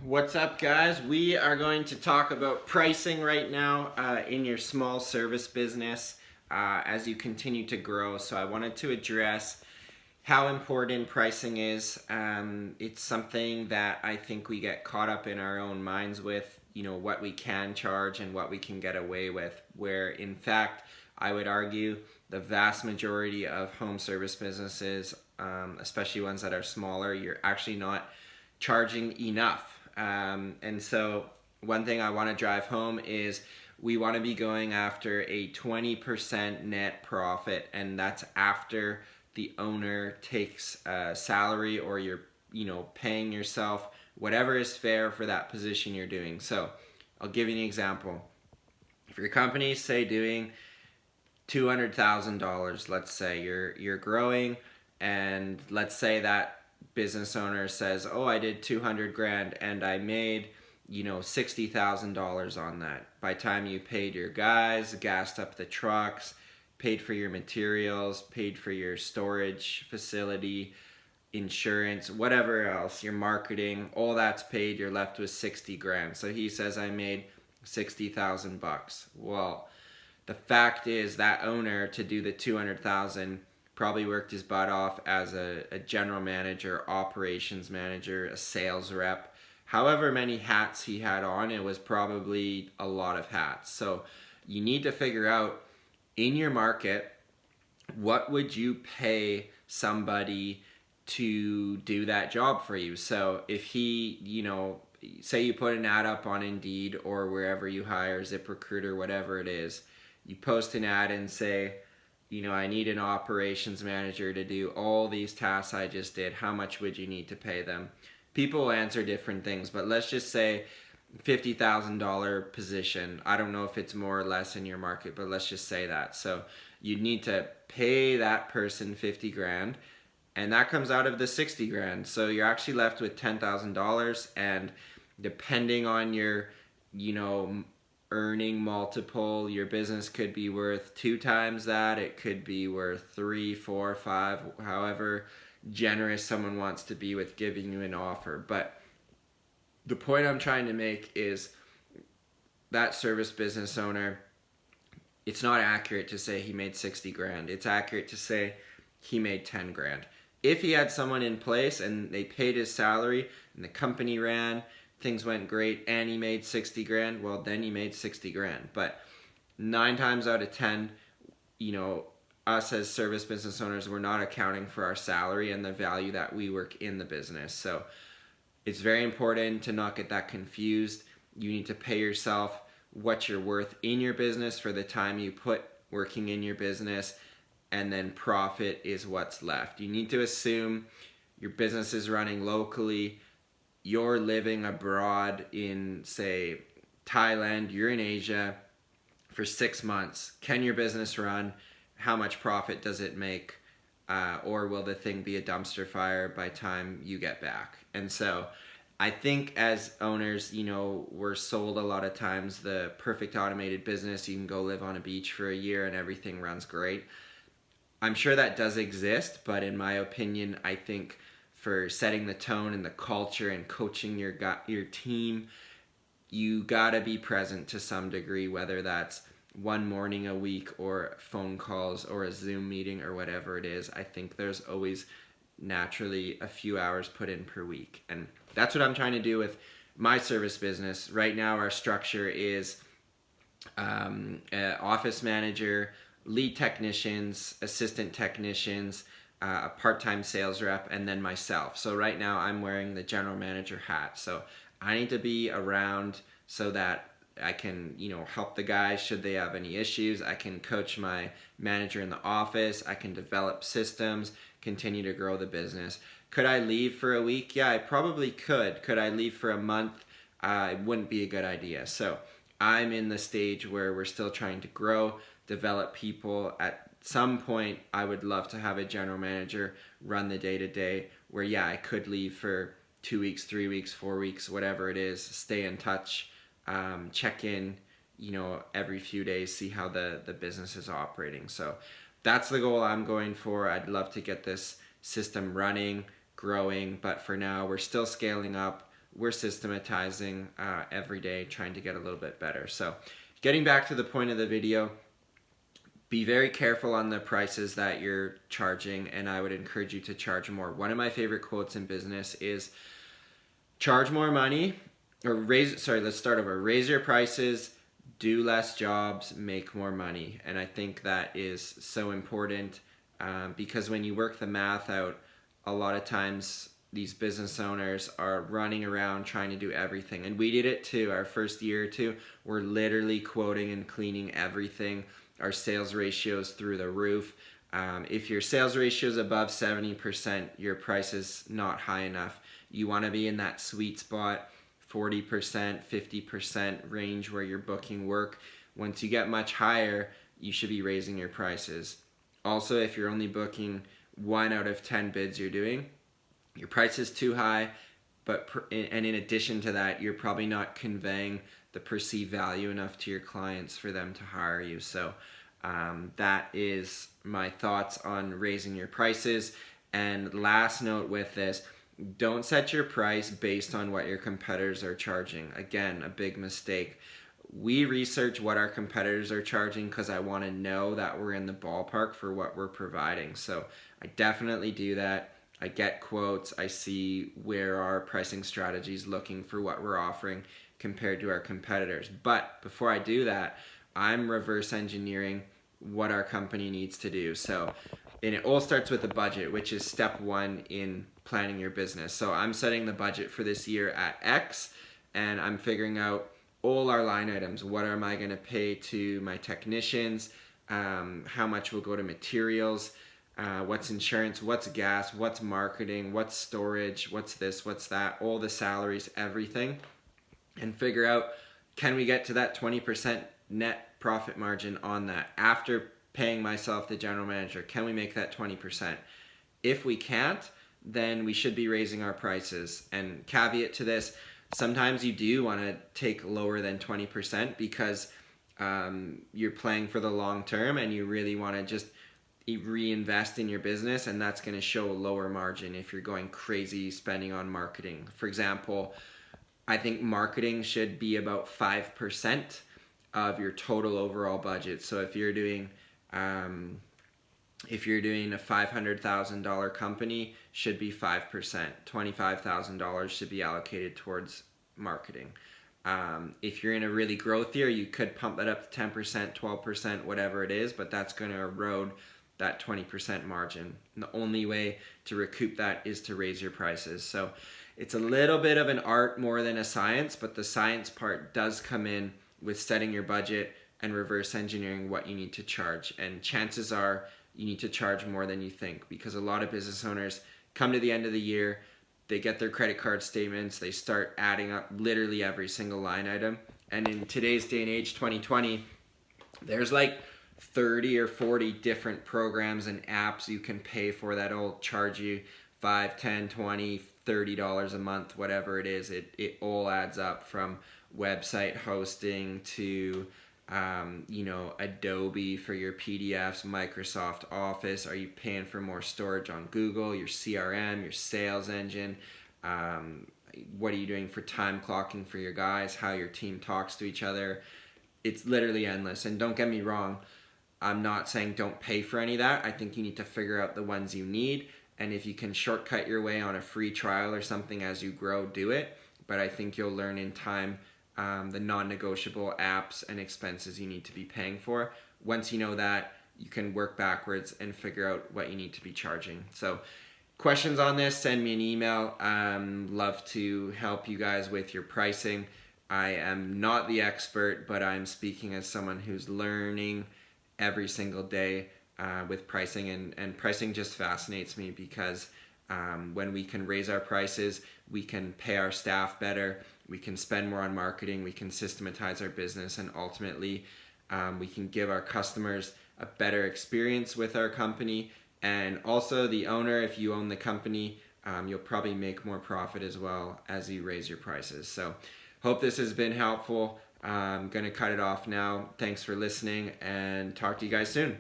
What's up, guys? We are going to talk about pricing right now in your small service business as you continue to grow. So I wanted to address how important pricing is. It's something that I think we get caught up in our own minds with, what we can charge and what we can get away with, where in fact, I would argue the vast majority of home service businesses, especially ones that are smaller, you're actually not charging enough. And so one thing I want to drive home is we want to be going after a 20% net profit, and that's after the owner takes a salary, or you're paying yourself whatever is fair for that position you're doing. So I'll give you an example. If your company is, say, doing $200,000, let's say you're growing, and let's say that business owner says, oh, I did 200 grand and I made $60,000 on that. By the time you paid your guys, gassed up the trucks, paid for your materials, paid for your storage facility, insurance, whatever else, your marketing, all that's paid, you're left with 60 grand. So he says I made 60,000 bucks. Well, the fact is that owner, to do the 200,000, probably worked his butt off as a general manager, operations manager, a sales rep. However many hats he had on, it was probably a lot of hats. So you need to figure out in your market, what would you pay somebody to do that job for you? So if he, say you put an ad up on Indeed or wherever you hire, ZipRecruiter, whatever it is, you post an ad and say, I need an operations manager to do all these tasks I just did. How much would you need to pay them? People will answer different things, but let's just say $50,000 position. I don't know if it's more or less in your market, but let's just say that. So you need to pay that person 50 grand, and that comes out of the 60 grand. So you're actually left with $10,000, and depending on your, earning multiple, your business could be worth 2 times that. It could be worth 3, 4, 5, however generous someone wants to be with giving you an offer. But the point I'm trying to make is that service business owner, it's not accurate to say he made 60 grand. It's accurate to say he made 10 grand. If he had someone in place and they paid his salary and the company ran, things went great, and he made 60 grand, well, then he made 60 grand. But 9 times out of 10, us as service business owners, we're not accounting for our salary and the value that we work in the business. So it's very important to not get that confused. You need to pay yourself what you're worth in your business for the time you put working in your business, and then profit is what's left. You need to assume your business is running locally. You're living abroad in, say, Thailand, you're in Asia for 6 months. Can your business run? How much profit does it make? Or will the thing be a dumpster fire by time you get back? And so I think as owners, we're sold a lot of times the perfect automated business. You can go live on a beach for a year and everything runs great. I'm sure that does exist, but in my opinion, I think for setting the tone and the culture and coaching your team, you gotta be present to some degree, whether that's one morning a week or phone calls or a Zoom meeting or whatever it is. I think there's always naturally a few hours put in per week. And that's what I'm trying to do with my service business. Right now our structure is office manager, lead technicians, assistant technicians, a part-time sales rep, and then myself. So right now I'm wearing the general manager hat. So I need to be around so that I can, help the guys should they have any issues. I can coach my manager in the office. I can develop systems, continue to grow the business. Could I leave for a week? Yeah, I probably could. Could I leave for a month? It wouldn't be a good idea. So I'm in the stage where we're still trying to grow, develop people. At some point, I would love to have a general manager run the day-to-day where, yeah, I could leave for 2 weeks, 3 weeks, 4 weeks, whatever it is, stay in touch, check in, every few days, see how the business is operating. So that's the goal I'm going for. I'd love to get this system running, growing, but for now we're still scaling up, we're systematizing every day, trying to get a little bit better. So getting back to the point of the video, be very careful on the prices that you're charging, and I would encourage you to charge more. One of my favorite quotes in business is charge more money, or let's start over. Raise your prices, do less jobs, make more money. And I think that is so important because when you work the math out, a lot of times these business owners are running around trying to do everything. And we did it too. Our first year or two, we're literally quoting and cleaning everything. Our sales ratios through the roof. If your sales ratio is above 70%, your price is not high enough. You want to be in that sweet spot, 40%, 50% range where you're booking work. Once you get much higher, you should be raising your prices. Also, if you're only booking 1 out of 10 bids you're doing, your price is too high, and in addition to that, you're probably not conveying the perceived value enough to your clients for them to hire you. So that is my thoughts on raising your prices. And last note with this, don't set your price based on what your competitors are charging. Again, a big mistake. We research what our competitors are charging because I want to know that we're in the ballpark for what we're providing. So I definitely do that. I get quotes. I see where our pricing strategy is looking for what we're offering compared to our competitors. But before I do that, I'm reverse engineering what our company needs to do. So, and it all starts with the budget, which is step 1 in planning your business. So I'm setting the budget for this year at X, and I'm figuring out all our line items. What am I going to pay to my technicians? How much will go to materials? What's insurance? What's gas? What's marketing? What's storage? What's this? What's that? All the salaries, everything. And figure out, can we get to that 20% net profit margin on that after paying myself, the general manager? Can we make that 20%? If we can't, then we should be raising our prices. And caveat to this, sometimes you do want to take lower than 20% because you're playing for the long term and you really want to just reinvest in your business, and that's going to show a lower margin if you're going crazy spending on marketing. For example, I think marketing should be about 5% of your total overall budget. So if you're doing a $500,000 company, should be 5%. $25,000 should be allocated towards marketing. If you're in a really growth year, you could pump that up to 10%, 12%, whatever it is, but that's going to erode that 20% margin. And the only way to recoup that is to raise your prices. So it's a little bit of an art more than a science, but the science part does come in with setting your budget and reverse engineering what you need to charge. And chances are you need to charge more than you think, because a lot of business owners come to the end of the year, they get their credit card statements, they start adding up literally every single line item. And in today's day and age, 2020, there's like 30 or 40 different programs and apps you can pay for that'll charge you $5, $10, $20, $30 a month, whatever it is. It all adds up, from website hosting to Adobe for your PDFs, Microsoft Office. Are you paying for more storage on Google, your CRM, your sales engine? What are you doing for time clocking for your guys, how your team talks to each other? It's literally endless. And don't get me wrong, I'm not saying don't pay for any of that. I think you need to figure out the ones you need. And if you can shortcut your way on a free trial or something as you grow, do it. But I think you'll learn in time the non-negotiable apps and expenses you need to be paying for. Once you know that, you can work backwards and figure out what you need to be charging. So questions on this, send me an email. Love to help you guys with your pricing. I am not the expert, but I'm speaking as someone who's learning every single day with pricing, and pricing just fascinates me because when we can raise our prices, we can pay our staff better, we can spend more on marketing, we can systematize our business, and ultimately we can give our customers a better experience with our company. And also the owner, if you own the company, you'll probably make more profit as well as you raise your prices. So hope this has been helpful. I'm going to cut it off now. Thanks for listening, and talk to you guys soon.